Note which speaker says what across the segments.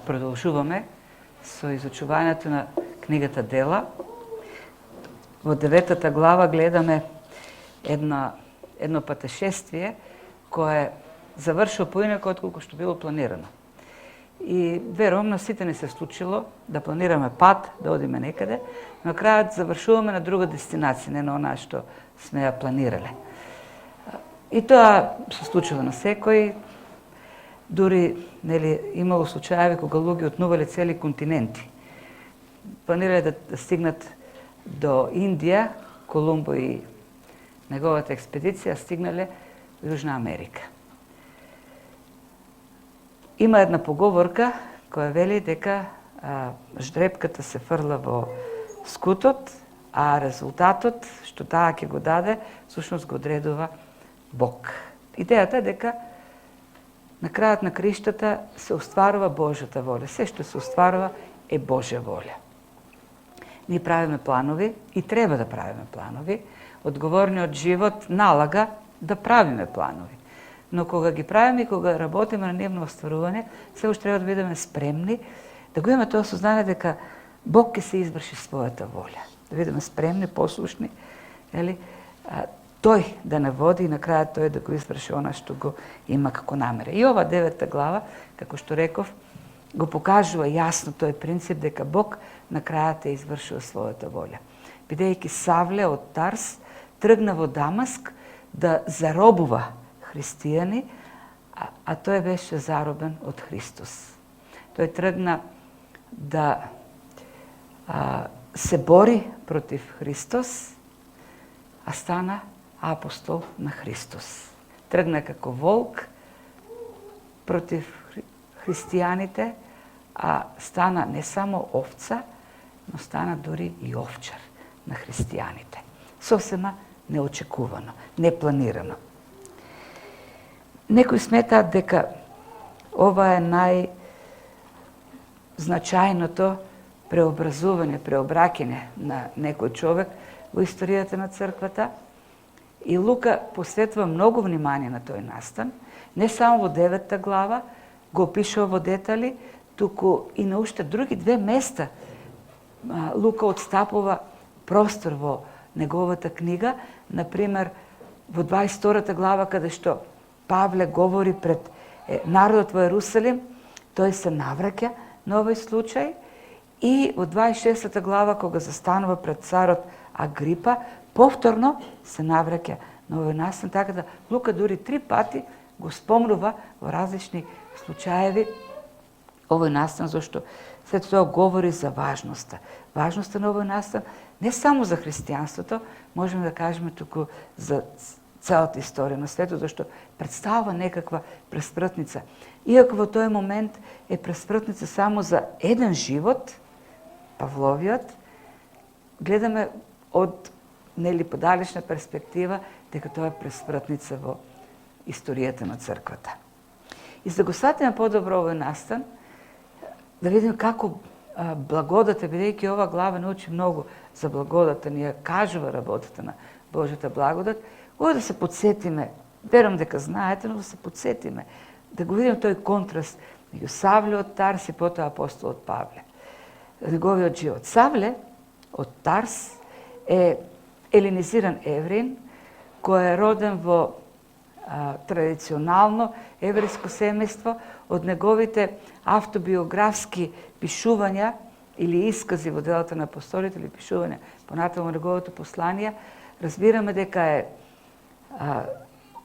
Speaker 1: Продолжуваме со изучувањето на книгата Дела. Во 9-та глава гледаме едно патешествие кое завршило поинако отколку што било планирано. И верувам на сите не се случило да планираме пат, да одиме некаде, но на крајот завршуваме на друга дестинација, не на онаа што сме ја планирале. И тоа се случило на секој. Дури имало случаеви кога луѓе отнувале цели континенти. Планирале да стигнат до Индија, Колумбо и неговата експедиција стигнале во Јужна Америка. Има една поговорка која вели дека ждрепката се фрла во скутот, а резултатот што таа ќе го даде, всушност го одредува Бог. Идејата е дека на крајот на криштата се остварува Божјата воља. Се што се остварува е Божја воља. Ние правиме планови и треба да правиме планови. Одговорниот живот налага да правиме планови. Но кога ги правиме и кога работиме на нивно остварување, се уште треба да бидеме спремни, да го имаме тоа сознание дека Бог ќе се изврши својата воља. Да бидеме спремни, послушни, тој да не води и на крајот тој да го изврши она што го има како намера. И ова 9-та глава, како што реков, го покажува јасно тој принцип дека Бог на крајот е извршил својата воља. Бидејќи Савле од Тарс тргна во Дамаск да заробува христијани, а тој беше заробен од Христос. Тој тргна да се бори против Христос, а стана апостол на Христос. Тргна како волк против христијаните, а стана не само овца, но стана дури и овчар на христијаните. Сосема неочекувано, непланирано. Некои сметаат дека ова е најзначајното преобразување, преобраќање на некој човек во историјата на црквата. И Лука посветува многу внимание на тој настан, не само во 9-та глава, го опишува во детали, туку и на уште други две места Лука отстапува простор во неговата книга. Например, во 22-та глава, каде што Павле говори пред народот во Ерусалим, тој се навраќа на овој случај. И во 26-та глава, кога застанува пред царот Агрипа, повторно се навраќа на овој настан, така да Лука дури 3 пати го спомнува во различни случаеви овој настан, зашто след тоа говори за важноста. Важноста на овој настан не само за христијанството, можеме да кажеме туку за целата историја на светот, зашто представува некаква пресмртница. Иако во тој момент е пресмртница само за еден живот, Павловиот, гледаме од подалечна перспектива дека тоа е пресмртница во историјата на црквата. И за да го сватиме подобро овој настан, да видиме како благодата, бидејќи ова глава научи многу за благодата, ни ја кажува работата на Божјата благодат, ова да се подсетиме, верувам дека знаете, но да се подсетиме, да го видиме тој контраст меѓу Савле од Тарс и потоа апостолот Павле. Неговиот живот. Савле од Тарс е елинизиран евреин, кој е роден во традиционално еврејско семејство. Од неговите автобиографски пишувања или искази во делата на апостолите или пишувања понатаму неговото послание, разбираме дека е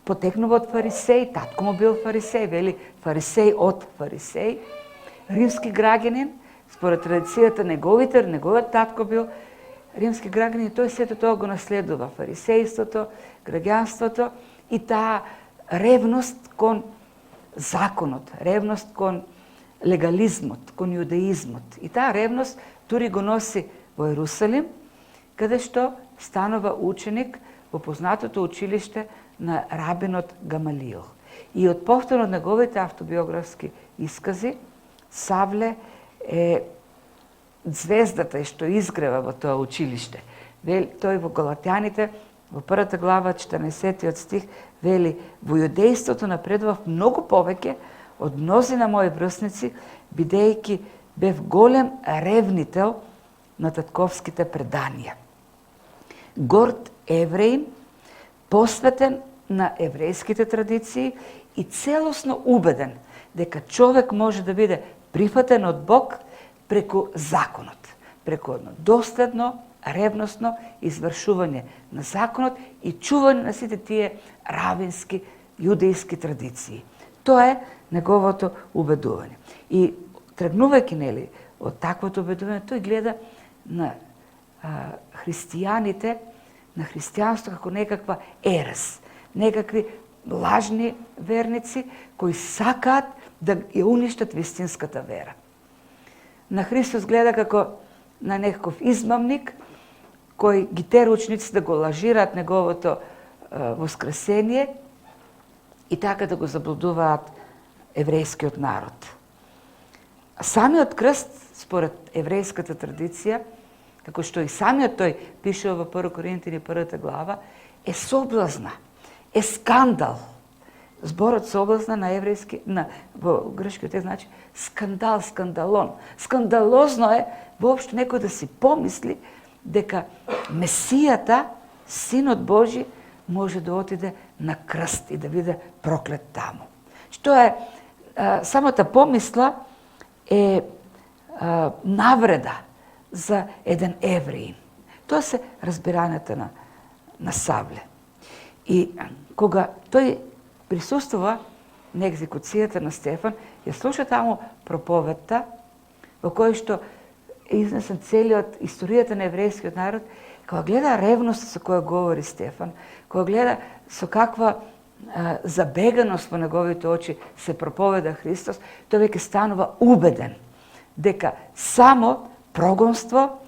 Speaker 1: потекнува од фарисеј, татко му бил фарисеј, вели фарисеј од фарисеј, римски граѓанин, според традицијата неговиот татко бил римски граѓанин, тој сето тоа го наследува, фарисејството, граѓанството и таа ревност кон законот, ревност кон легализмот, кон јудеизмот. И таа ревност дури го носи во Ерусалим, каде што станува ученик во познатото училиште на рабинот Гамалиил. И од повторно од неговите автобиографски искази, Савле е звездата што изгрева во тоа училиште. Тој во Галатјаните, во 1 глава, 14 стих, вели: во јудејството напредував многу повеќе од мнозина мои врсници, бидејќи бев голем ревнител на татковските преданија. Горд евреин, посветен на еврејските традиции и целосно убеден дека човек може да биде прифатен од Бог преку законот, преку едно доследно, ревносно извршување на законот и чување на сите тие равински јудејски традиции. Тоа е неговото убедување. И тргнувајќи нели од таквото убедување, тој гледа на христијаните, на христијанство како некаква ерес, некакви лажни верници кои сакаат да ја уништат вистинската вера. На Христос гледа како на некаков измамник кој ги тера учениците да го лажираат неговото воскресение и така да го заблудуваат еврејскиот народ. Самиот крст, според еврејската традиција, како што и самиот тој пише во 1 Коринтини 1 глава, е соблазна, е скандал. Зборот соблазна на еврејски, во грчкиот текст значи скандал, скандалон. Скандалозно е воопшто некој да си помисли дека Месијата, Синот Божи, може да отиде на крст и да биде проклет таму. Што е, самата помисла е навреда за еден евреин. Тоа се разбирањето на Савле. И кога тој присуствува на екзекуцијата на Стефан, ја слуша таму проповедта во кој што е изнесен целиот историјата на еврејскиот народ, кога гледа ревност со која говори Стефан, кога гледа со каква забеганост во неговите очи се проповеда Христос, тој веќе станува убеден дека само прогонство,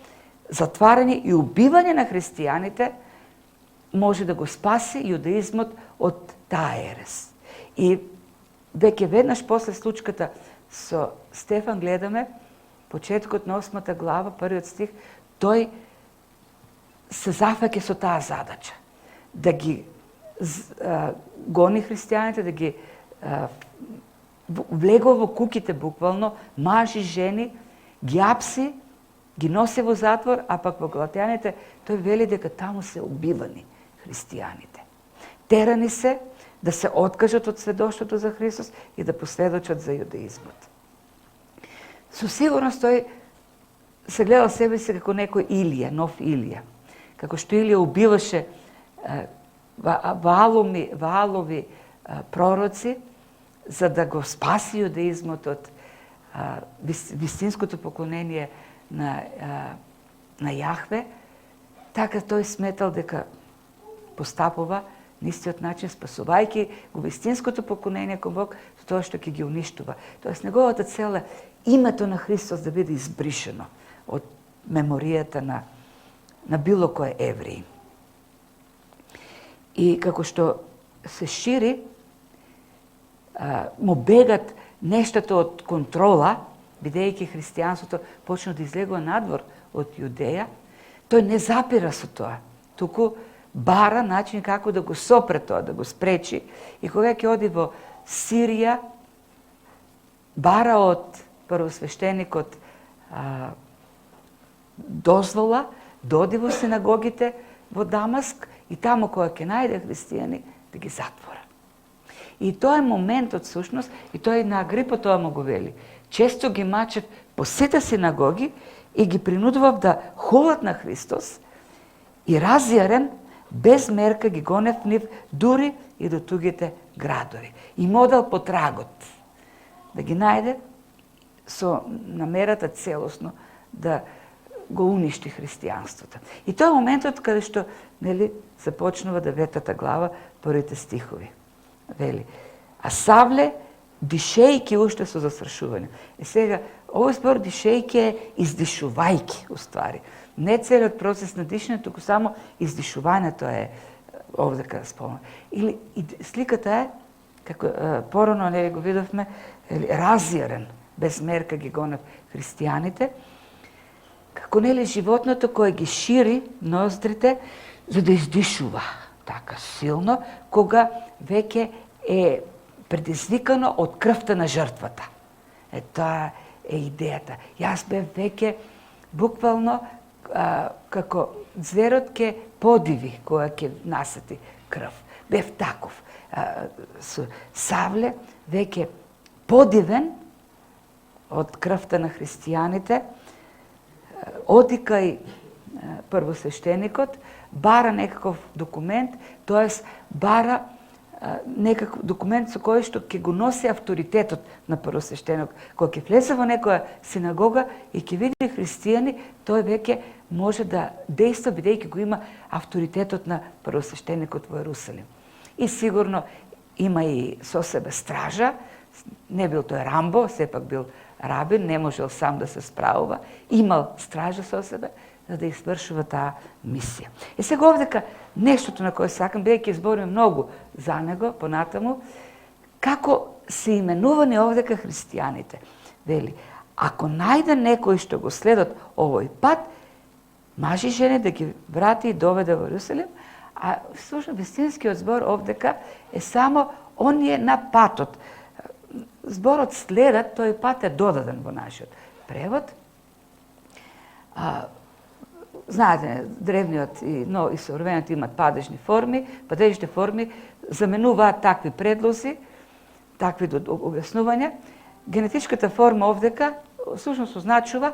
Speaker 1: затварање и убивање на христијаните може да го спаси јудеизмот од таа ерес. И веќе веднаш после случката со Стефан гледаме почетокот на 8 глава, првиот стих, тој се зафаќа со таа задача да ги гони христијаните, да ги влегува во куќите буквално, мажи, жени, ги апси, ги носи во затвор, а пак во Галатјаните тој вели дека таму се убивани христијаните. Терани се да се откажат од сведоштвото за Христос и да последочат за јудеизмот. Со сигурност тој се гледал себе си како некој Илија, нов Илија. Како што Илија убиваше ваалови пророци за да го спаси јудеизмот од вистинското поклонение на Јахве, така тој сметал дека постапува на истиот начин, спасувајќи го вистинското поклонение кон Бог со тоа што ќе ги уништува. Тоест, неговата цел е името на Христос да биде избришено од меморијата на било кој евреин. И како што се шири, му бегат нештото од контрола, бидејќи христијанството почна да излегува надвор од Јудеја, тој не запира со тоа, туку бара начин како да го сопре тоа, да го спречи. И кога ќе оди во Сирија, бара од првосвештеникот дозвола да оди во синагогите во Дамаск и таму кога ќе најде христијани да ги затвора. И тоа е моментот сушност, и тој на Агрипа тоа му го вели. Често ги мачев по сите синагоги и ги принудував да хулат на Христос и разјарен, без мерка ги гонев нив дури и до тугите градови. И модел по трагот да ги најде со намерата целосно да го уништи христијанството. И тоа е моментот каде што започнува 9 глава, првите стихови. Вели, а Савле, дишејќи уште со застрашување. И сега, овој збор дишејќи е издишувајќи, уствари. Не целиот процес на дишење, туку само издишувањето е овде каде спомнам. Или сликата е, како порано го видовме, разјарен, без мерка ги гонев христијаните, како животното кое ги шири ноздрите за да издишува така силно, кога веќе е предизвикано од крвта на жртвата. Тоа е идејата. Јас бев веќе буквално како зверот ке подиви која ќе насети крв. Бев таков. Со Савле веќе подивен од крвта на христијаните, оди кај првосвештеникот, бара некаков документ, тоест бара некаков документ со кој што ќе го носи авторитетот на првосвештеникот. Кога ќе влезе во некоја синагога и ќе види христијани, тој веќе може да действа бидејќи го има авторитетот на првосвештеникот во Ерусалим. И сигурно има и со себе стража, не бил тој Рамбо, сепак бил рабин, не можел сам да се справува, имал стража со себе, за да извршува таа мисија. И сега овдека нештото на кое сакам, бидејќи збориме многу за него понатаму, како се именувани овдека христијаните. Вели, ако најде некој што го следат овој пат, мажи и жени да ги врати и доведе во Ерусалим, а слушам вистинскиот збор овдека е само оние на патот. Зборот следат, тој пат е додаден во нашиот превод. Знаете, древниот и современиот имат падежни форми. Падежните форми заменуваат такви предлози, такви објаснувања. Генетичката форма овдека всушност означува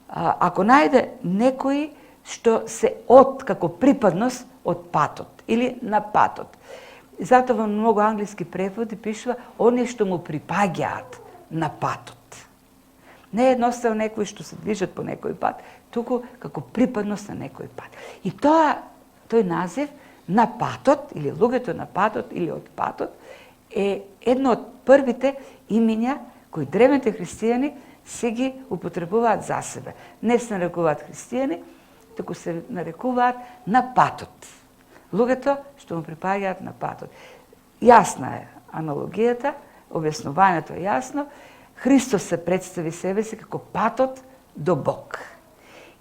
Speaker 1: ако најде некои што се како припадност од патот или на патот. Затоа во многу англиски преводи пишува оние што му припаѓаат на патот. Не е едноставно некои што се движат по некој пат, туку како припадност на некој пат. И тој назив на патот, или луѓето на патот, или од патот, е едно од првите имиња кои древните христијани си ги употребуваат за себе. Не се нарекуваат христијани, туку се нарекуваат на патот. Луѓето што му припаѓаат на патот. Јасна е аналогијата, објаснувањето е јасно. Христос се представи себе си како патот до Бог.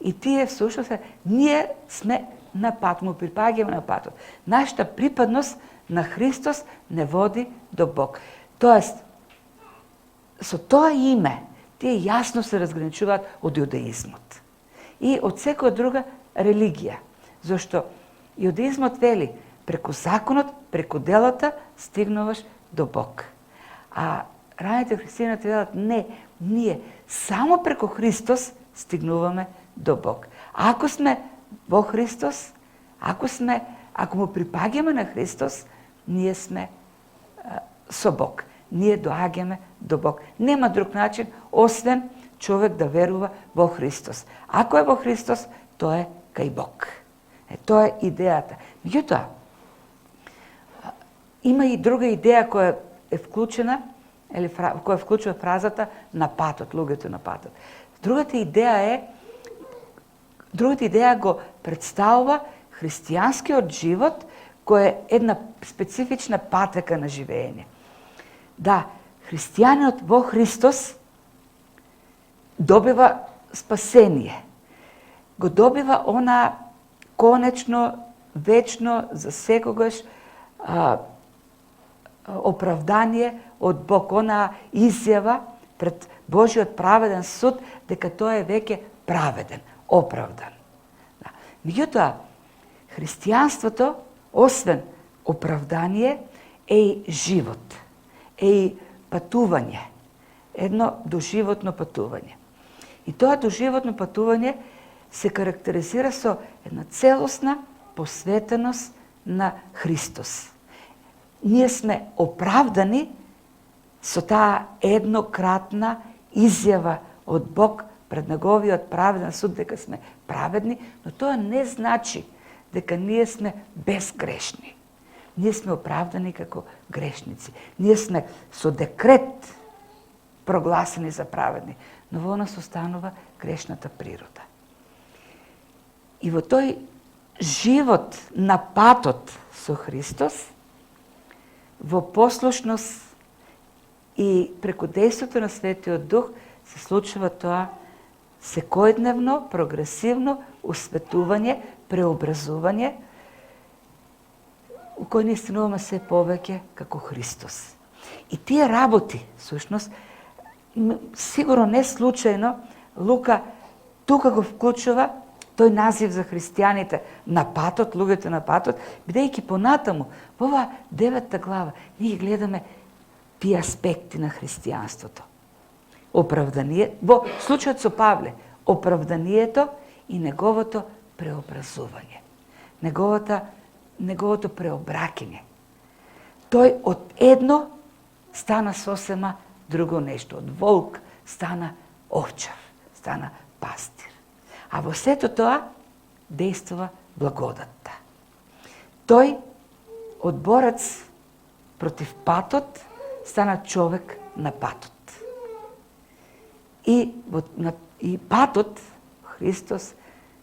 Speaker 1: И тие всушност ние сме на пат, му припаѓаме на патот. Нашата припадност на Христос не води до Бог. Тоест, со тоа име, тие јасно се разграничуваат од јудаизмот и од секоја друга религија. Зашто јудаизмот вели, преку законот, преку делата, стигнуваш до Бог. А раните христијаните велат, не, ние само преку Христос стигнуваме до Бог. Ако сме во Христос, ако му припаѓаме на Христос, ние сме со Бог. Ние доаѓаме до Бог. Нема друг начин, освен човек да верува во Христос. Ако е во Христос, тоа е кај Бог. Тоа е идејата. Меѓутоа, има и друга идеја која е вклучена, или која вклучува фразата на патот, луѓето на патот. Другата идеја го представува христијанскиот живот, кој е една специфична патека на живење. Да, христијанинот во Христос добива спасение. Го добива она конечно, вечно, за секогаш оправдание од Бог, она изјава пред Божиот праведен суд дека тој е веќе праведен, оправдан. Меѓутоа, христијанството, освен оправдание, е и живот, е и патување, едно доживотно патување. И тоа доживотно патување се карактеризира со една целосна посветеност на Христос. Ние сме оправдани со таа еднократна изјава од Бог пред неговиот праведен суд дека сме праведни, но тоа не значи дека ние сме безгрешни. Ние сме оправдани како грешници. Ние сме со декрет прогласени за праведни, но во нас останува грешната природа. И во тој живот на патот со Христос, во послушност и преку дејството на Светиот Дух се случува тоа секојдневно, прогресивно усветување, преобразување, у кој ние стануваме се повеќе како Христос. И тие работи, всушност, сигурно не случајно, Лука тука го вклучува тој назив за христијаните на патот, луѓето на патот, бидејќи понатаму, во оваа 9 глава, ние гледаме тие аспекти на христијанството. Оправдание, во случајот со Павле, оправданието и неговото преобразување. Неговото преобраќање. Тој од едно стана сосема друго нешто. Од волк стана овчар, стана пастир. А во сето тоа действува благодатта. Тој од борац против патот стана човек на патот. И патот, Христос,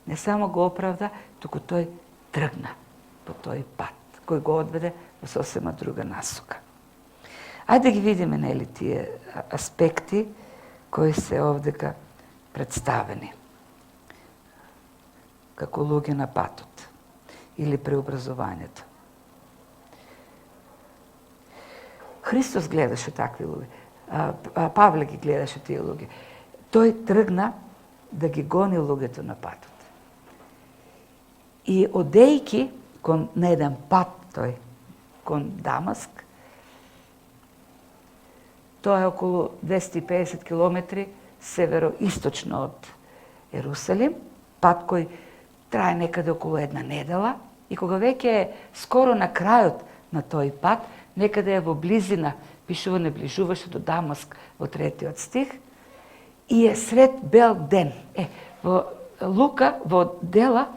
Speaker 1: не само го оправда, туку тој тргна по тој пат, кој го одведе во сосема друга насока. Ајде да ги видиме, нели, тие аспекти кои се овдека представени како луѓе на патот или преобразувањето. Христос гледаше такви луѓе. Павле ги гледаше тие луѓе. Тој тргна да ги гони луѓето на патот. И одејки на еден пат тој кон Дамаск, тоа е околу 250 километри североисточно од Ерусалим, пат кој трае некаде околу една недела, и кога веќе е скоро на крајот на тој пат, некаде е во близина, пишува не ближуваше до Дамаск во 3 стих, и е сред бел ден. Во Лука, во Дела,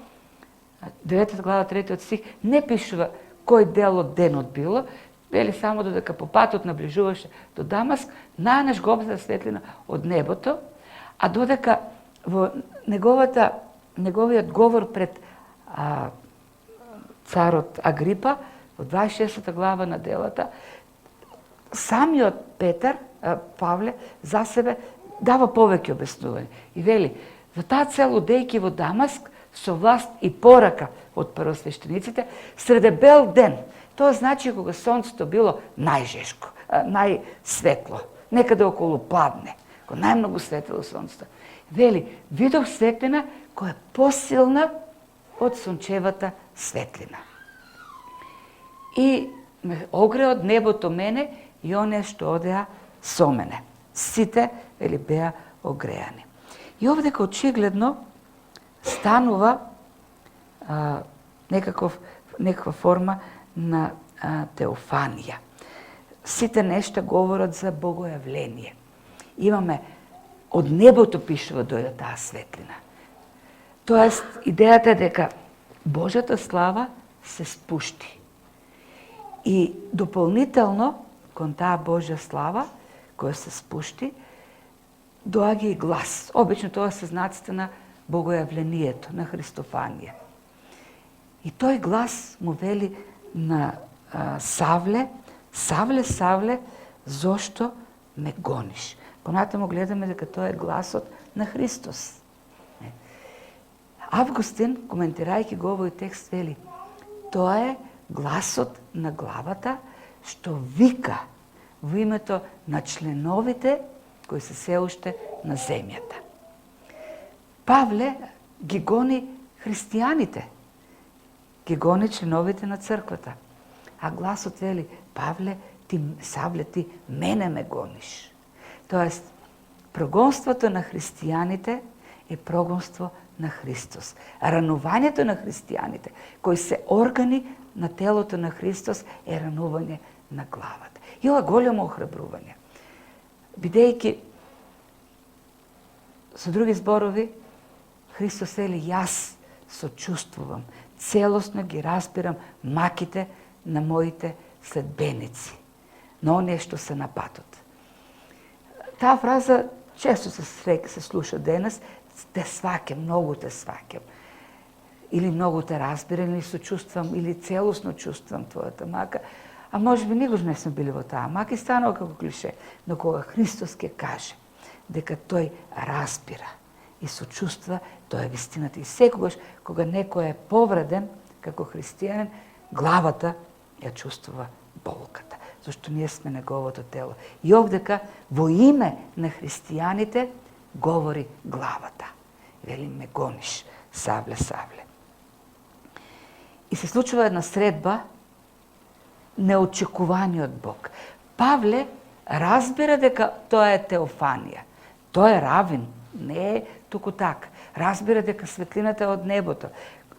Speaker 1: 9 глава 3 стих, не пишува кој дел од денот било, вели само додека по патот наближуваше до Дамаск, најнаш го обзра светлина од небото, а додека во неговиот говор пред царот Агрипа, во 26 глава на Делата, самиот Павле, за себе дава повеќе обяснување. И вели, за таа цел одејќи во Дамаск, со власт и порака од првосвештениците, среде бел ден. Тоа значи кога сонцето било најжешко, најсветло, некаде околу пладне, кога најмногу светело сонцето. Вели, видов светлина која е посилна од сончевата светлина. И ме огре од небото мене и оние што одеа со мене. Сите, вели, беа огреани. И овдека очигледно станува некаква форма на теофанија. Сите нешта говорат за богојавление. Имаме од небото пишува дојде таа светлина. Тоест, идејата е дека Божјата слава се спушти. И дополнително, кон таа Божја слава, која се спушти, доаѓа и глас. Обично тоа се знаците на богојавлението, на Христофанија. И тој глас му вели на Савле, Савле, Савле, зошто ме гониш? Понатаму гледаме дека тоа е гласот на Христос. Августин, коментирајќи го овој текст, вели, тоа е гласот на главата што вика во името на членовите кои се уште на земјата. Павле ги гони христијаните, ги гони членовите на црквата. А гласот вели, Павле, Савле, ти мене ме гониш. Тоест, прогонството на христијаните е прогонство на Христос. Ранувањето на христијаните, кои се органи на телото на Христос, е ранување на главата. И ова големо охрабрување. Бидејќи, со други зборови, Христос вели, јас сочувствувам, целосно ги разбирам маките на моите следбеници, на оние што се на патот. Таа фраза често се слуша денес, те сваќам, многу те сваќам. Или многу те разбирам, или сочувствам, или целосно чувствам твојата мака. А може би никош не сме били во таа мака и станува како клише. Но кога Христос ќе каже дека тој разбира и сочувства, тоа е вистината. И секогаш кога некој е повреден како христијанин, главата ја чувствува болката. зашто ние сме неговото тело. И овдека во име на христијаните говори главата. Вели, ме гониш, Савле, Савле. И се случува една средба, неочекуваниот Бог. Павле разбира дека тоа е теофанија. Тоа е равин, не е туку така. Разбира дека светлината е од небото.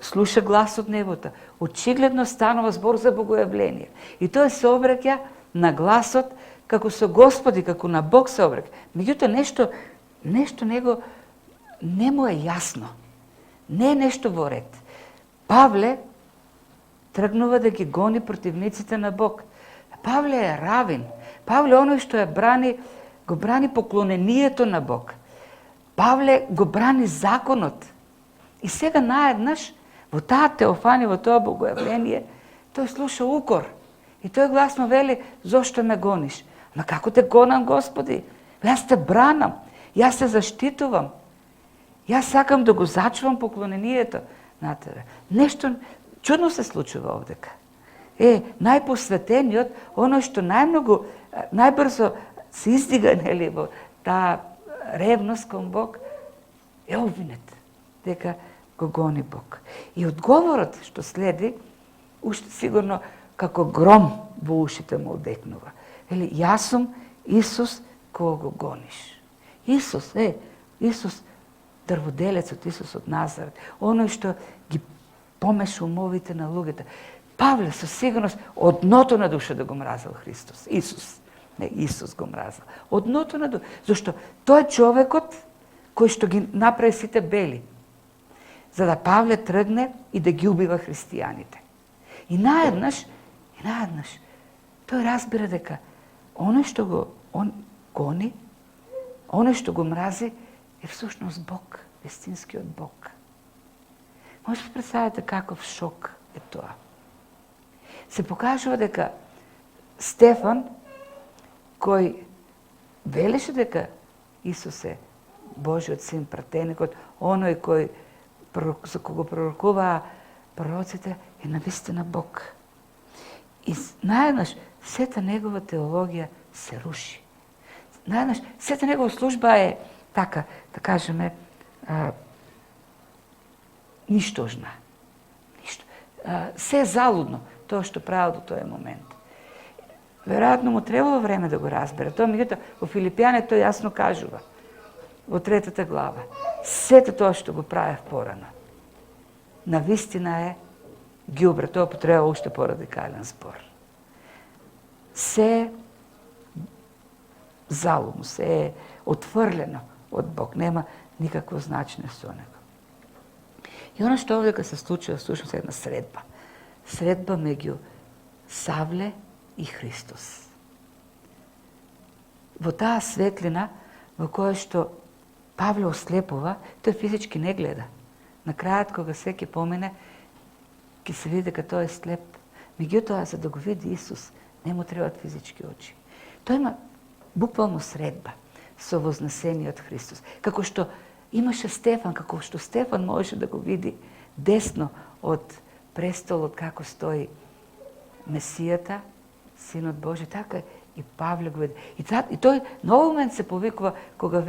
Speaker 1: Слуша глас од небото. Очигледно станува збор за богојавление. И тој се обраќа на гласот како со Господи, како на Бог се обраќа. Меѓутоа нешто него не му е јасно. Не е нешто во ред. Павле тргнува да ги гони противниците на Бог. Павле е равин. Павле оној што го брани поклонението на Бог. Павле го брани законот. И сега наеднаш, во таа теофанија, во тоа богојавление, тој слуша укор. И тој гласно вели, зошто ме гониш? Ма како те гонам, Господи? Јас те бранам, јас се заштитувам. Јас сакам да го зачувам поклонението на тебе. Нешто чудно се случува овдека. Најпосветениот, оној што најбрзо се издига, нели, во таа ревност кон Бог, е обвинет дека го гони Бог. И одговорот што следи, уште сигурно како гром во ушите му одекнува. Вели, јас сум Исус кого го гониш. Исус, дрводелецот, Исус од Назарет, оној што ги помеша умовите на луѓето. Павле со сигурност од дното на душа да го мразел Христос. Исус го мразел. Од дното на душа. Зашто тој е човекот кој што ги направи сите бели. За да Павле тргне и да ги убива христијаните. И наеднаш тој разбира дека оној што го гони, оној што го мрази, е всушност Бог, вистинскиот Бог. Може да представите каков шок е тоа. Се покажува дека Стефан, кој велеше дека Исус е Божиот син, пратеникот, оној кој за кого пророкуваа пророците, е навистина Бог. И наеднаш сета негова теологија се руши. Наеднаш сета негова служба е така, да кажеме, ништожна. Се е залудно тоа што правил до тој момент. Веројатно му требало време да го разбере. Тоа меѓутоа во Филипјане тој јасно кажува во 3 глава. Сето тоа што го правев порано, навистина е ѓубре. Тоа потреба уште порадикален збор. Се е залудно, се е отврлено од Бог. Нема никакво значење со него. И оно што овдека се случува, слушам една средба. Средба меѓу Савле и Христос. Во таа светлина во која што Павле ослепува, тој физички не гледа. На крајот, кога секи помине, ќе се види дека тој е слеп. Меѓутоа, за да го види Исус, не му требаат физички очи. Тој има буквално средба со вознесениот Христос. Како што имаше Стефан, како што Стефан можеше да го види десно од престолот како стои Месијата, Синот Божи, така и Павле го види. И тој на овој момент се повикува кога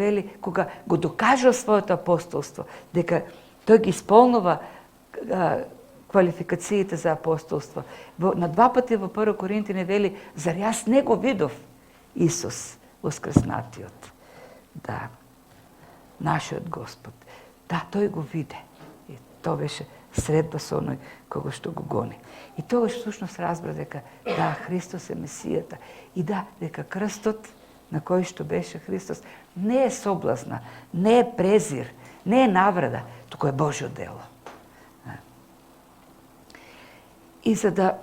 Speaker 1: го докажува своето апостолство, дека тој ги исполнува квалификациите за апостолство. На 2 пати во 1 Коринтини вели, зар јас не го видов Исус воскреснатиот? Да, нашиот Господ. Да, тој го виде. И тоа беше средба со оној кого што го гони. И тогаш всушност разбра дека да, Христос е Месијата. И да, дека крстот на кој што беше Христос не е соблазна, не е презир, не е навреда, туку е Божјо дело. И за да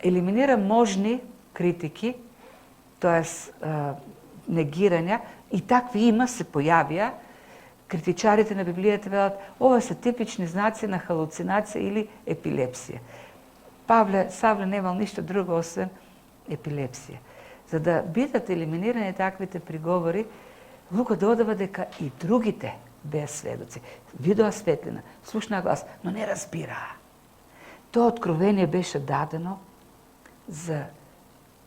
Speaker 1: елиминира можни критики, тоест негирања, и такви има, се појавија, критичарите на Библијата велат, ова се типични знаци на халуцинација или епилепсија. Савле немал ништо друго освен епилепсија. За да бидат елиминирани таквите приговори, Лука додава дека и другите беа сведоци. Видоа светлина, слушнаа глас, но не разбираа. Тоа откровение беше дадено за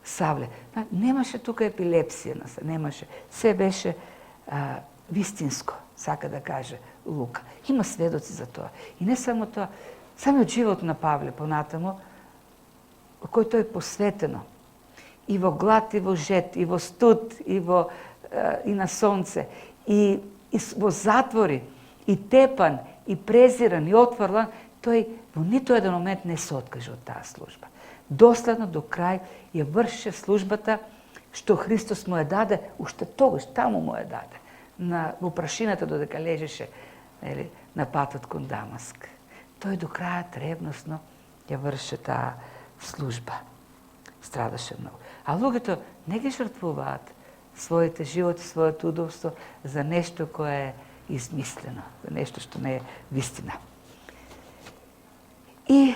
Speaker 1: Савле. Немаше тука епилепсија, немаше. Се беше вистинско, сака да каже Лука. Има сведоци за тоа. И не само тоа, самиот живот на Павле понатамо, кој тој посветено. И во глад, и во жет, и во студ, и на сонце, и во затвори, и тепан, и презиран, и отврлан, тој во нито еден момент не се откаже од таа служба. Доследно до крај ја врши службата што Христос му ја даде, уште тогаш таму му ја даде, во прашината додека лежеше на патот кон Дамаск. Тој до крајот ревносно ја врши таа служба. Страдаше многу. А луѓето не ги жртвуваат своите животи, своето удобство за нешто кое е измислено, за нешто што не е вистина. И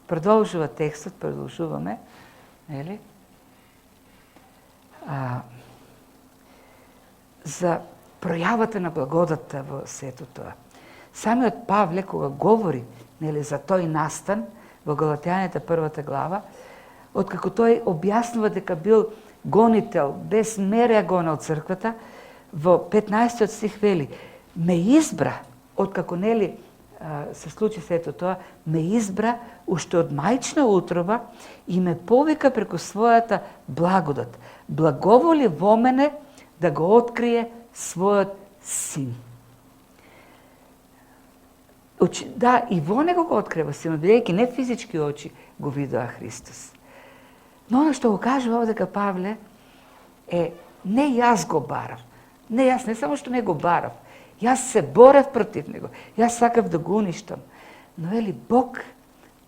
Speaker 1: продолжува текстот, продолжуваме, нели? За пројавата на благодата во сето тоа. Самиот Павле, кога говори, нели, за тој настан во Галатјаните 1 глава, откако тој објаснува дека бил гонител, без мере гонел црквата, во 15 стих вели: ме избра, откако нели се случи сето тоа, ме избра уште од мајчна утроба и ме повика преку својата благодат. Благоволи во мене да го открие својот син. Да, и во него го открива синот, бидејќи не физички очи го видоа Христос. Но оно што го кажува овдека Павле е: не јас го барав. Не јас, не само што не го барав, јас се борев против него. Јас сакав да го уништам. Но вели Бог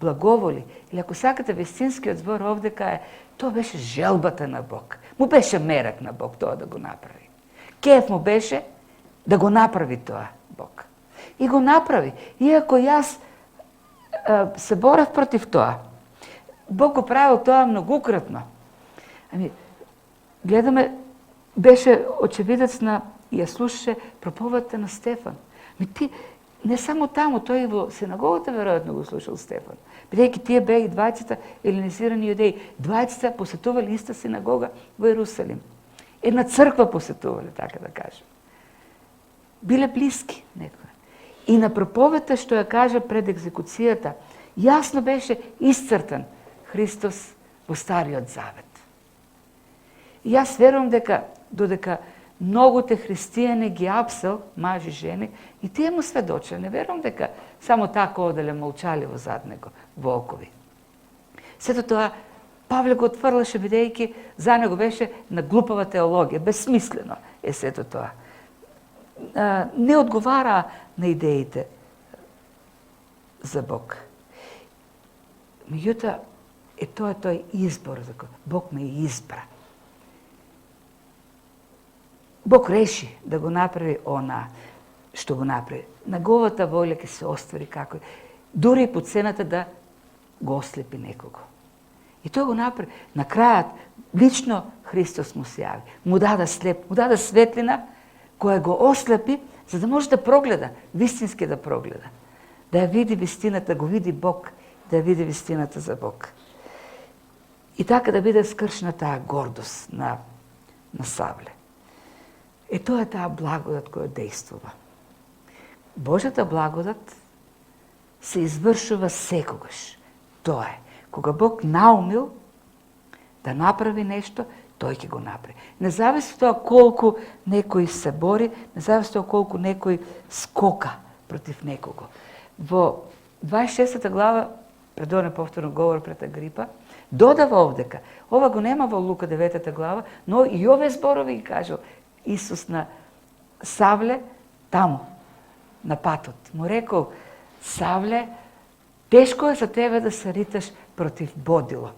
Speaker 1: благоволи. Или ако сакате, вистинскиот збор овдека е: тоа беше желбата на Бог. Му беше мерак на Бог тоа да го направи. Кеф му беше да го направи тоа Бог. И го направи. Иако јас се борев против тоа. Бог го правил тоа многократно. Гледаме, беше очевидец на, ја слушаше проповедта на Стефан. Ти, не само таму, тој и во синагогата веројатно го слушал Стефан. Бидејќи тие беа и двајцата еленизирани јудеи. Двајцата посетували иста синагога во Ерусалим. Една црква посетувале, така да кажем. Биле блиски некој. И на проповедта што ја кажа пред екзекуцијата, јасно беше исцртан Христос во Стариот Завет. И јас верувам дека додека многуте христијани ги апсел, мажи, жени, и тие му сведочеле. Не верувам дека само така оделе молчаливо зад него, во окови. Сето тоа Павле го отврлаше, бидејќи за него беше на глупава теологија, безсмислено е сето тоа. Не одговара на идеите за Бог. Меѓутоа, тоа е тој избор за кој Бог ме избра. Бог реши да го направи она што го направи. Неговата волја ќе се оствари како дури и по цената да го ослепи некого. И тој го направи. На крајот лично Христос му се јави. Му даде слеп, му даде светлина која го ослепи за да може да прогледа, вистински да прогледа. Да ја види вистината, го види Бог, да ја види вистината за Бог. И така да биде скршна таа гордост на Савле. Тоа е таа благодат која действува. Божјата благодат се извршува секогаш. Тоа е. Кога Бог наумил да направи нешто, тој ќе го направи. Не зависи тоа колку некој се бори, не зависи тоа колку некој скока против некого. Во 26 глава, пред оне повторно говор пред Агрипа, додава овдека. Ова го нема во Лука 9 глава, но и овие зборови ги кажал Исус на Савле таму, на патот. Му рекол: Савле, тешко е за тебе да се риташ против бодило.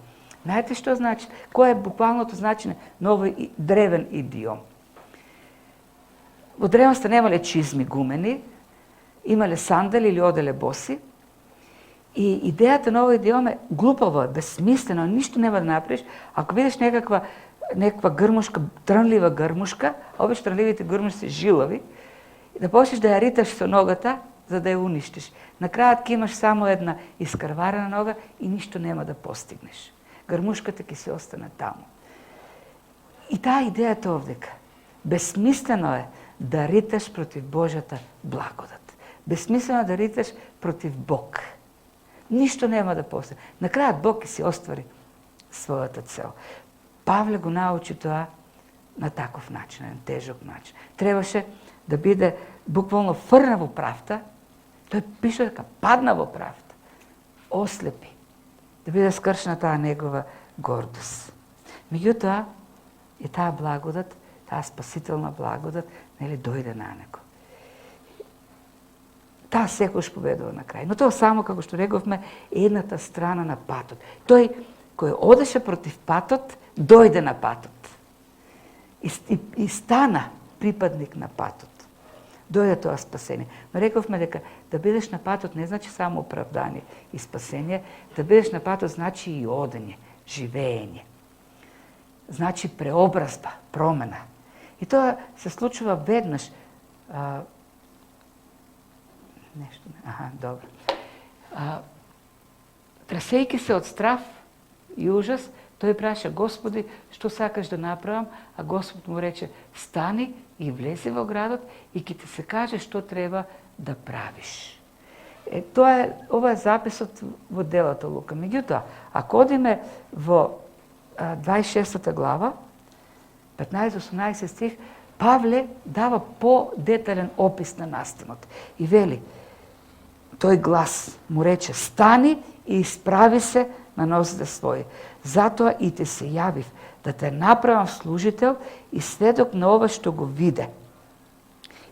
Speaker 1: Знаете што значи? Кој е буквалното значење на овој древен идиом? Во древноста немале чизми гумени, имале сандали или оделе боси. И идејата на овој идиом е глупаво, безсмислено, ништо нема да направиш. Ако видиш некаква грмушка, трнлива грмушка, обично трнливите грмушки се жилави, да почнеш да ја риташ со ногата, за да ја уништиш. На крајот ќе имаш само една искрварена нога и ништо нема да постигнеш. Грмушката ќе се остане таму. И таа идејата овдека. Бесмислено е да риташ против Божјата благодат. Бесмислено е да риташ против Бог. Ништо нема да постане. На крајот Бог ќе си оствари својата цел. Павле го научи тоа на таков начин, на тежок начин. Требаше да биде буквално фрна во правта. Тој пише дека падна во правта. Ослепи. Да биде скршена таа негова гордост. Меѓутоа, и таа благодат, таа спасителна благодат, нели, дојде на него. Таа секојаш победува на крај. Но тоа само, како што рековме, едната страна на патот. Тој кој одеше против патот, дојде на патот. И стана припадник на патот. Дојде тоа спасение. Но рековме дека да бидеш на патот не значи само оправдание и спасение, да бидеш на патот значи и одење, живење. Значи преобразба, промена. И тоа се случува веднаш. Нешто, добро. Трасејќи се од страв и ужас, тој праша: Господи, што сакаш да направам? А Господ му рече: стани и влези во градот и ќе ти се каже што треба да правиш. Ова е записот во делото Лука. Меѓутоа, ако одиме во 26 глава, 15-18 стих, Павле дава по-детален опис на настанот. И вели, тој глас му рече: стани и исправи се на нозите своји. Затоа и те се јавив, да те направам служител и сведок на ова што го виде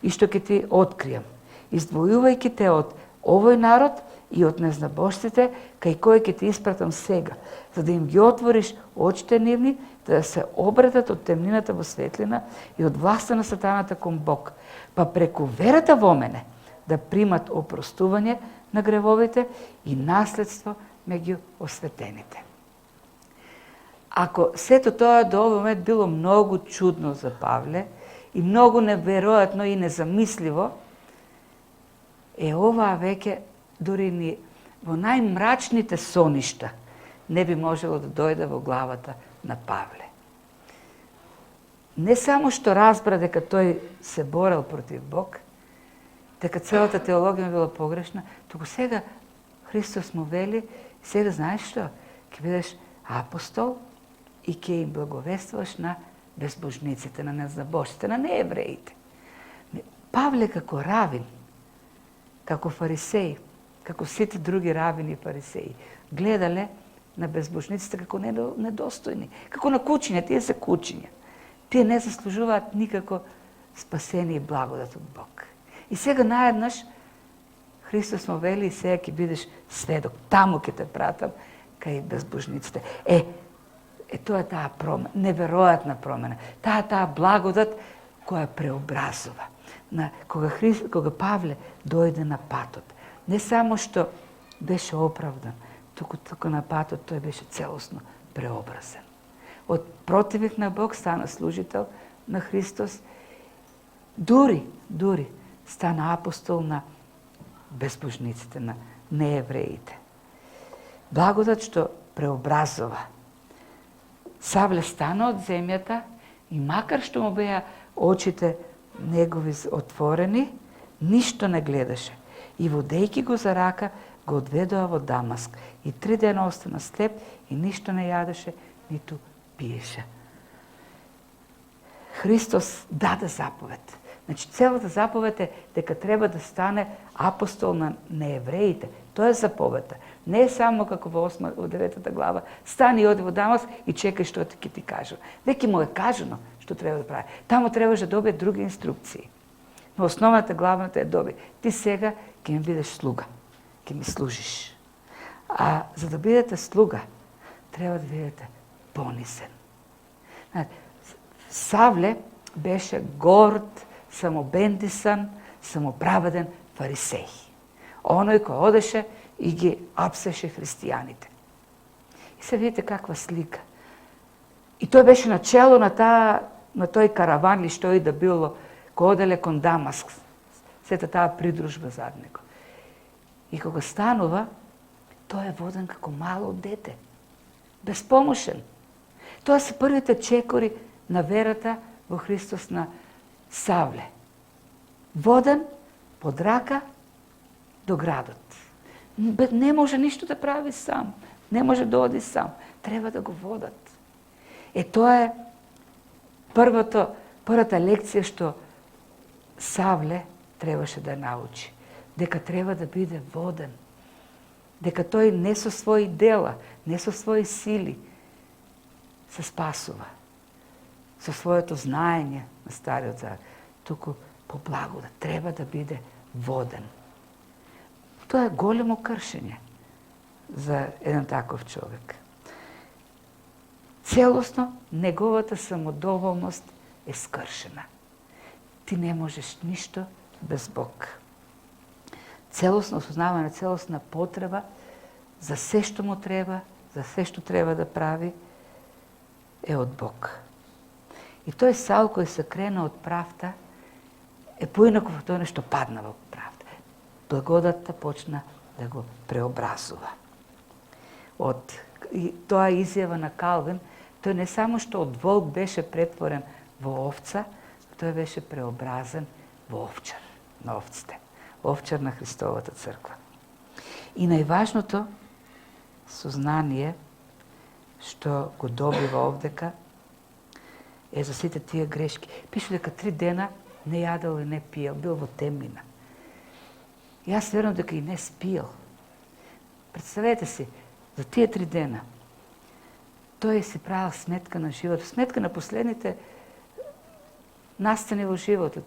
Speaker 1: и што ќе ти откријам, издвојувајќи те од овој народ и од незнабожците, кај кој ќе те испратам сега, за да им ги отвориш очите нивни, да се обратат од темнината во светлина и од власта на сатаната кон Бог, па преку верата во мене да примат опростување на гревовите и наследство меѓу осветените. Ако сето тоа до овој момент било многу чудно за Павле и многу неверојатно и незамисливо, оваа веќе дури ни во најмрачните соништа не би можело да дојде во главата на Павле. Не само што разбра дека тој се борел против Бог, дека целата теологија била погрешна, туку сега Христос му вели: сега знаеш што? Ќе бидеш апостол и ќе им благовествуваш на безбожниците, на незнабожците, на неевреите. Павле како равин, како фарисеи, како сите други равини и фарисеи, гледале на безбожниците како недостојни, како на кучиња. Тие се кучиња. Тие не заслужуваат никако спасение и благодат од Бог. И сега наеднаш Христос му вели: сега ќе бидеш сведок, таму ќе те пратам кај безбожниците. Тоа е таа промена, неверојатна промена. Таа благодат која преобразува. Кога Павле дојде на патот, не само што беше оправдан, туку на патот тој беше целосно преобразен. Од противник на Бог стана служител на Христос, дури стана апостол на безбожниците, на неевреите. Благодат што преобразува. Савле стана од земјата и макар што му беа очите негови отворени, ништо не гледаше. И водејќи го за рака, го одведоа во Дамаск. И 3 дена остана слеп и ништо не јадеше, ниту пиеше. Христос даде заповед. Значи, целата заповед е дека треба да стане апостол на неевреите. Тоа е заповедта. Не е само како во 9 глава, стани и оди во Дамаск и чекај што ќе ти кажу. Веќе му е кажано што треба да прави. Таму требаше да добие други инструкции. Но основната, главната е доби: ти сега ќе ми бидеш слуга, ќе ми служиш. А за да бидете слуга, треба да бидете понисен. Савле беше горд, самобендисан, самоправеден фарисеј. Оној кој одеше и ги апсеше христијаните. И се видите каква слика. И тој беше начело на тој караван ли што и да било, кој оделе кон Дамаск, сета таа придружба зад него. И кога станува, тој е воден како мало дете, безпомошен. Тоа се првите чекори на верата во Христос на Савле. Воден под рака до градот. Не може ништо да прави сам. Не може да оди сам. Треба да го водат. Тоа е првата лекција што Савле требаше да научи. Дека треба да биде воден. Дека тој не со своји дела, не со своји сили се спасува. Со своето знаење на Стариот Завет. Туку по благодат треба да биде воден. Тоа е големо кршење за еден таков човек. Целосно неговата самодоволност е скршена. Ти не можеш ништо без Бог. Целосно осознавање, целосна потреба за се што му треба, за се што треба да прави, е од Бог. И тој Саул кој се крена од правда е поинаков од тоа што падна во правда. Благодатта почна да го преобразува. Тоа изјава на Калвин, тој не само што од волк беше претворен во овца, тој беше преобразен во овчар на овците. Овчар на Христовата црква. И најважното сознание што го добива овдека е за сите тие грешки. Пише дека 3 дена не јадел и не пиел, бил во темнина. Јас верувам дека и не спиел. Представете си, за тие 3 дена тој си правил сметка на животот, сметка на последните настани во животот.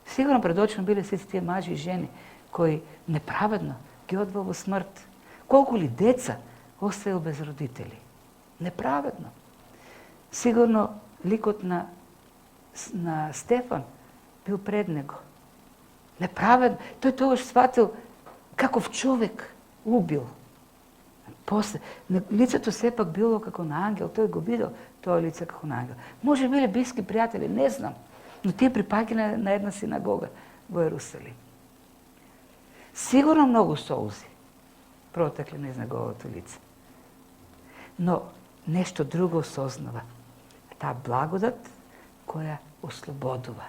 Speaker 1: Сигурно пред очима биле сите тие мажи и жени кои неправедно ги одвел во смрт. Колку ли деца оставил без родители? Неправедно. Сигурно ликот на Стефан бил пред него. Неправедно. Тој тогаш сватил каков човек убил. После, лицето сепак било како на ангел, тој го видел тоа лице како на ангел. Може биле блиски пријатели, не знам, но тие припаѓале на една синагога во Ерусалим. Сигурно многу солзи протекли низ неговото лице. Но нешто друго осознава. Таа благодат која ослободува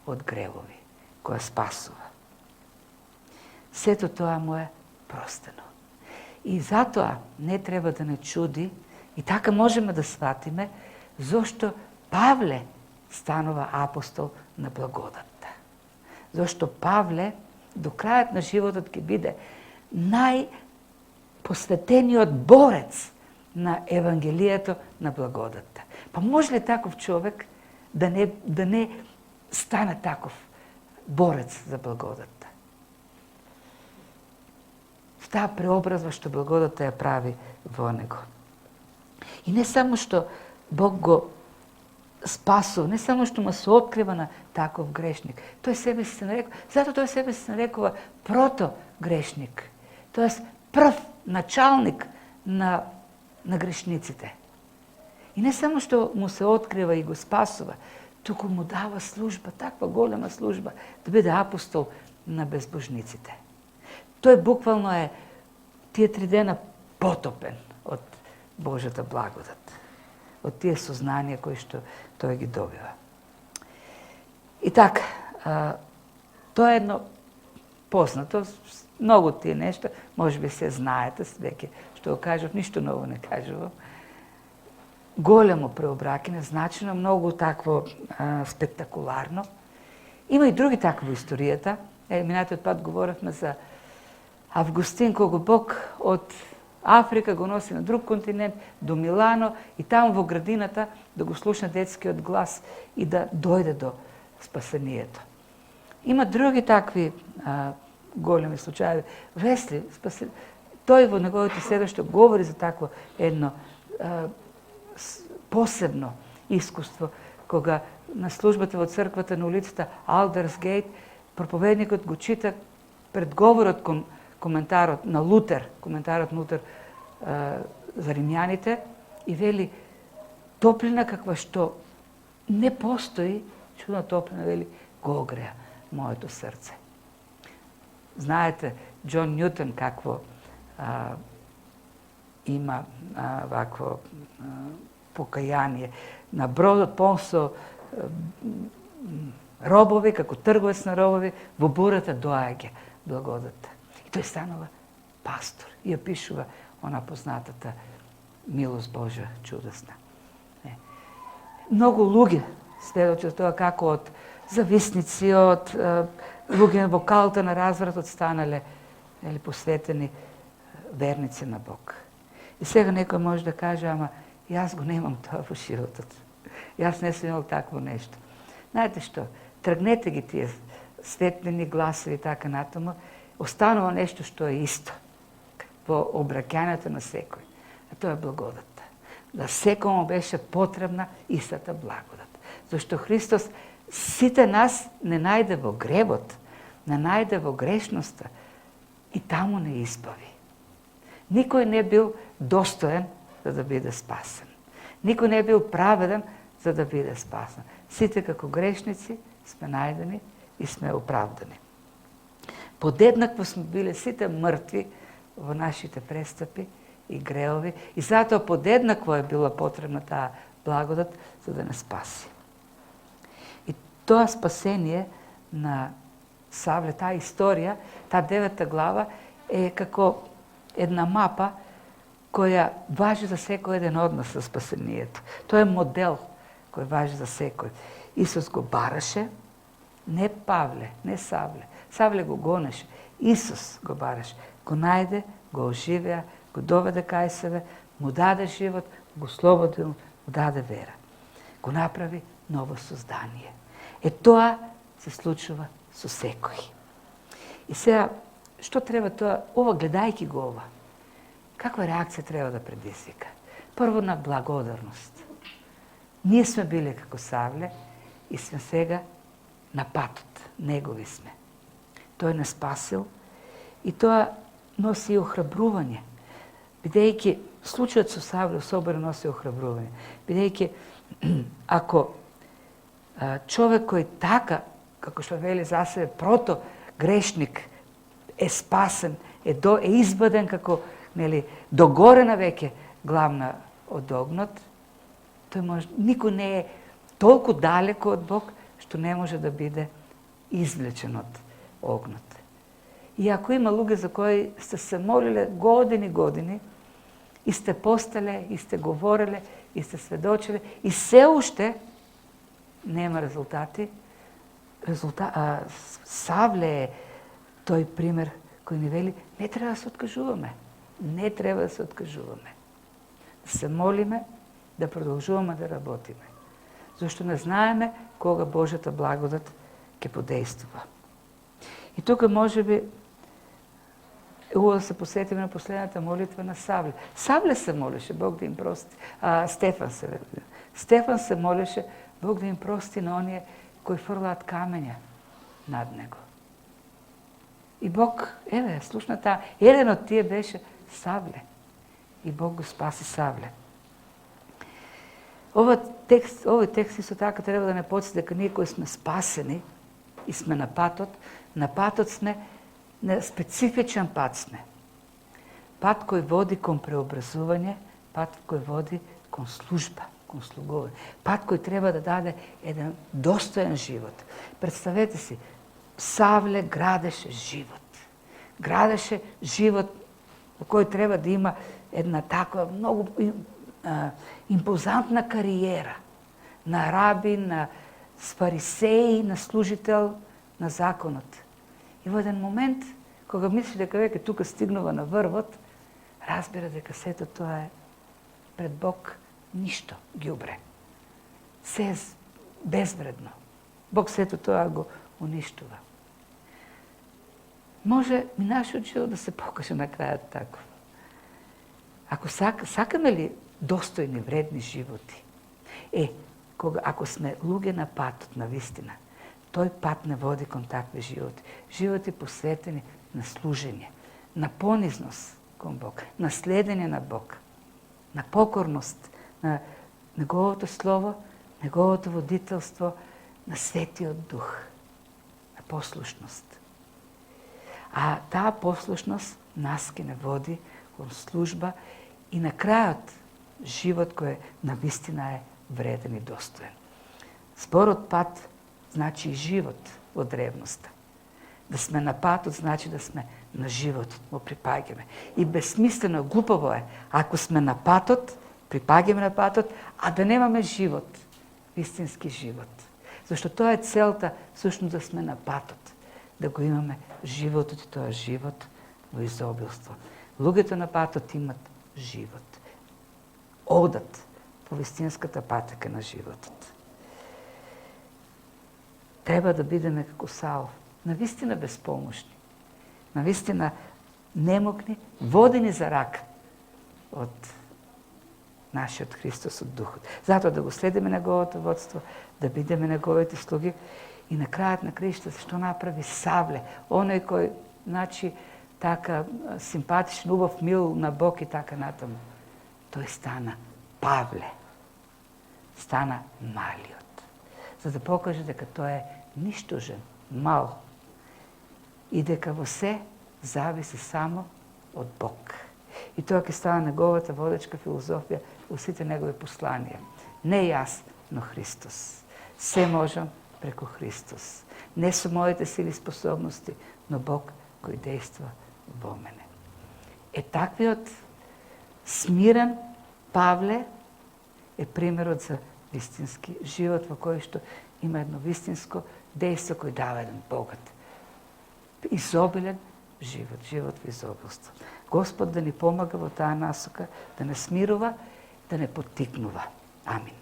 Speaker 1: од гревови, која спасува. Сето тоа му е простено. И затоа не треба да не чуди, и така можеме да сватиме, зошто Павле станува апостол на благодатта. Зошто Павле до крајот на животот ќе биде најпосветениот борец на Евангелието на благодатта. Па може ли таков човек да не стане таков борец за благодатта? Таа преобразва што благодата ја прави во него. И не само што Бог го спасува, не само што му се открива на таков грешник, тој себе се нарекува, затоа тој себе се нарекува протогрешник, тоест прв началник на грешниците. И не само што му се открива и го спасува, туку му дава служба, таква голема служба, да биде апостол на безбожниците. Тој буквално е тие 3 дена потопен од Божјата благодат, од тие сознанија кои што тој ги добива. И така, тоа е едно познато, многу тие нешта, може би се знаете, веќе што го кажав, ништо ново не кажувам. Големо преобраќање, значено, многу такво спектакуларно. Има и други такви во историјата. Минатиот пат говоревме за Августин, кога Бог од Африка го носи на друг континент, до Милано, и таму во градината да го слушне детскиот глас и да дојде до спасението. Има други такви големи случаи. Весли, тој во неговото седоште говори за такво едно посебно искуство, кога на службата во црквата на улицата Алдерсгейт, проповедникот го чита предговорот кон коментарот на Лутер, коментарот на Лутер за римјаните, и вели топлина каква што не постои, чудна топлина, вели, го огреа моето срце. Знаете, Џон Њутон какво има вакво покаяние. На бродот пон со робови, како трговец на робови, во бурата доаѓа благодата. И тој станува пастор и опишува она познатата милост Божја чудесна. Многу луѓе сведочат тоа како од зависници, од луѓе во калта на развратот станале посветени верници на Бог. И сега некој може да каже, ама јас го немам тоа во животот. Јас не сум имал такво нешто. Знаете што? Тргнете ги тие светлини, гласови и така натаму, останува нешто што е исто во обраќањето на секој. А тоа е благодата. Да секому беше потребна истата благодат. Зашто Христос сите нас не најде во гребот, не најде во грешноста и таму не избави. Никој не бил достоен за да биде спасен. Никој не бил праведен за да биде спасен. Сите како грешници сме најдени и сме оправдани. Подеднакво сме биле сите мртви во нашите престапи и греови и затоа подеднакво е била потребна таа благодат за да не спаси. И тоа спасение на Савле, таа историја, таа 9 глава е како една мапа која важи за секој еден од нас за спасението. Тоа е модел кој важи за секој. Исус го бараше, не Павле, не Савле. Савле го гонеше. Исус го бараше. Го најде, го оживеа, го доведе кај себе, му даде живот, го слободи, му даде вера. Го направи ново создание. Тоа се случува со секој. И сега, што треба тоа? Ова, гледајќи го ова, каква реакција треба да предизвика? Прво на благодарност. Ние сме биле како Савле и сме сега на патот. Негови сме. Тој не спасил и тоа носи и охрабрување. Бидејќи случајот со Савле особено носи охрабрување. Бидејќи ако човек кој така, како што вели за себе, прото грешник е спасен, е избаден како догорена веќе главна од огнот, тој може, никој не е толку далеко од Бог што не може да биде извлечен од огнот. И ако има луѓе за кои сте се молиле години и сте постеле, и сте говореле, и сте сведочеле, и се уште нема резултати, Савле е тој пример кој ни вели, не треба да се откажуваме. Не треба да се откажуваме. Да се молиме, да продолжуваме да работиме. Зашто не знаеме кога Божјата благодат ќе подействува. И тука може би убаво да се посетиме на последната молитва на Савле. Савле се молеше, Бог да им прости. Стефан се молеше, Бог да им прости на оние кои фрлаат камења над него. И Бог, слушна таа, еден од тие беше Савле. И Бог го спаси Савле. Овој текст исто така треба да не подсети дека ние кои сме спасени и сме на патот сме, на специфичен пат сме. Пат кој води кон преобразување, пат кој води кон служба, кон слугување. Пат кој треба да даде еден достоен живот. Представете си, Савле градеше живот. Градеше живот во кој треба да има една таква многу импозантна кариера на рабин, на фарисеи, на служител на законот. И во еден момент, кога мисли дека веќе тука стигнува на врвот, разбира дека сето тоа е пред Бог ништо ѓубре. Се е безвредно. Бог сето тоа го уништува. Може и нашиот живот да се покаже на крајот таков. Ако сакаме ли достојни, вредни животи, ако сме луѓе на патот, на вистина, тој пат не води кон такви животи. Животи посветени на служење, на понизност кон Бог, на следење на Бог, на покорност, на Неговото Слово, Неговото водителство, на Светиот Дух, на послушност. А таа послушност нас ке не води кон служба и на крајот живот кој навистина е вреден и достоен. Зборот пат значи и живот во древноста. Да сме на патот значи да сме на животот, му припаѓаме. И безсмислено, глупаво е, ако сме на патот, припаѓаме на патот, а да немаме живот, вистински живот. Зашто тоа е целта, всушност да сме на патот, да го имаме животот и тоа живот во изобилство. Луѓето на патот имат живот. Одат по вистинската патека на животот. Треба да бидеме како Саул, навистина безпомошни, навистина немокни, водени за рака од нашиот Христос од Духот. Затоа да го следиме неговото водство, да бидеме неговите слуги и на крајот на краишта што направи Савле, оној кој, значи, така симпатичен, убав, мил на Бог и така натаму. Тој стана Павле, стана малиот, за да покаже дека тој е ништожен, мал и дека во се зависи само од Бог. И тоа ќе стане неговата водечка филозофија во сите негови посланија. Не јас, но Христос. Се можам преку Христос. Не со моите сили и способности, но Бог кој дејства во мене. Е таквиот смирен Павле е примерот за вистински живот во кој што има едно вистинско дејство кој дава еден богат, изобилен живот, живот во изобилство. Господ да ни помага во таа насока, да не смирува, да не поттикнува. Амин.